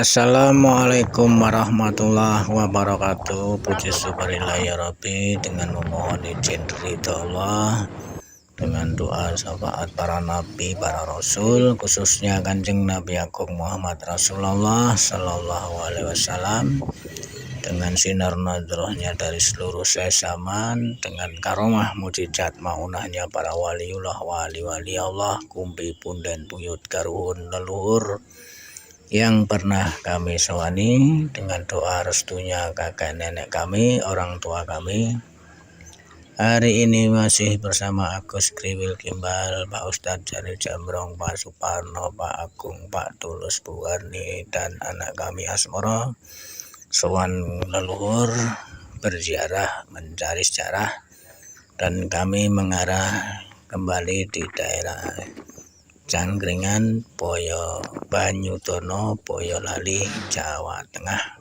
Assalamualaikum warahmatullahi wabarakatuh. Puji syukurillah ya Rabbi, dengan memohon izin ridha Allah, dengan doa syafaat para nabi, para rasul, khususnya Kanjeng Nabi Agung Muhammad Rasulullah Sallallahu Alaihi Wasallam, dengan sinar nadrohnya dari seluruh sesaman, dengan karomah mujizat maunahnya para waliullah, wali-wali Allah, kumpi punden buyut karuhun leluhur yang pernah kami sowani, dengan doa restunya kakek nenek kami, orang tua kami. Hari ini masih bersama Agus Kriwil Gimbal, Pak Ustadz Jalil Jambrong, Pak Suparno, Pak Agung, Pak Tulus, Bu Warni, dan anak kami Asmoro. Sowan leluhur berziarah mencari sejarah, dan kami mengarah kembali di daerah Cangkringan, Boyo Banyutono, Boyolali, Jawa Tengah.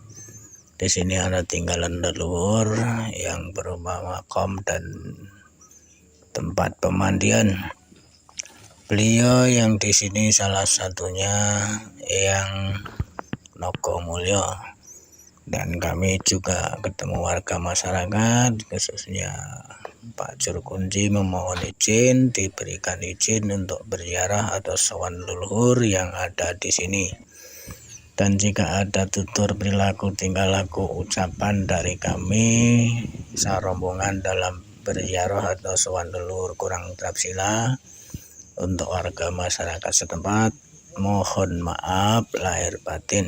Di sini ada tinggalan leluhur yang berupa makom dan tempat pemandian. Beliau yang di sini salah satunya yang Nogo Mulyo, dan kami juga ketemu warga masyarakat, khususnya Pak Jurkunji, memohon izin, diberikan izin untuk berziarah atau sowan leluhur yang ada di sini. Dan jika ada tutur perilaku, tingkah laku, ucapan dari kami sarombongan dalam berziarah atau sowan leluhur kurang terapsila, untuk warga masyarakat setempat mohon maaf lahir batin.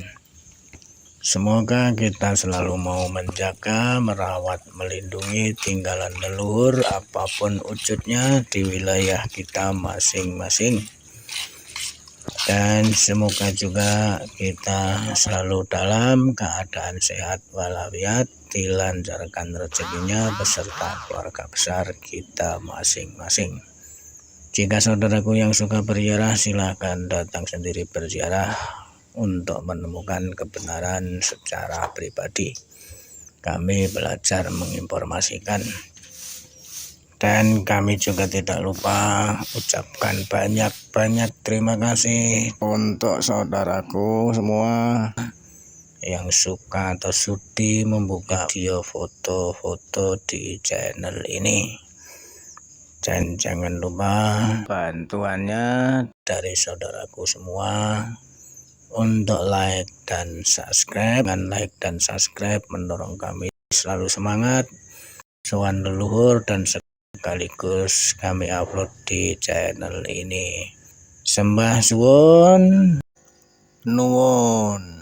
Semoga kita selalu mau menjaga, merawat, melindungi tinggalan leluhur apapun wujudnya di wilayah kita masing-masing. Dan semoga juga kita selalu dalam keadaan sehat walafiat, dilancarkan rezekinya beserta keluarga besar kita masing-masing. Jika saudaraku yang suka berziarah, silahkan datang sendiri berziarah untuk menemukan kebenaran secara pribadi. Kami belajar menginformasikan, dan kami juga tidak lupa ucapkan banyak-banyak terima kasih untuk saudaraku semua yang suka atau sudi membuka video foto-foto di channel ini. Dan jangan lupa bantuannya dari saudaraku semua untuk like dan subscribe. Dengan like dan subscribe mendorong kami selalu semangat sowan leluhur, dan sekaligus kami upload di channel ini. Sembah suwun nuwun.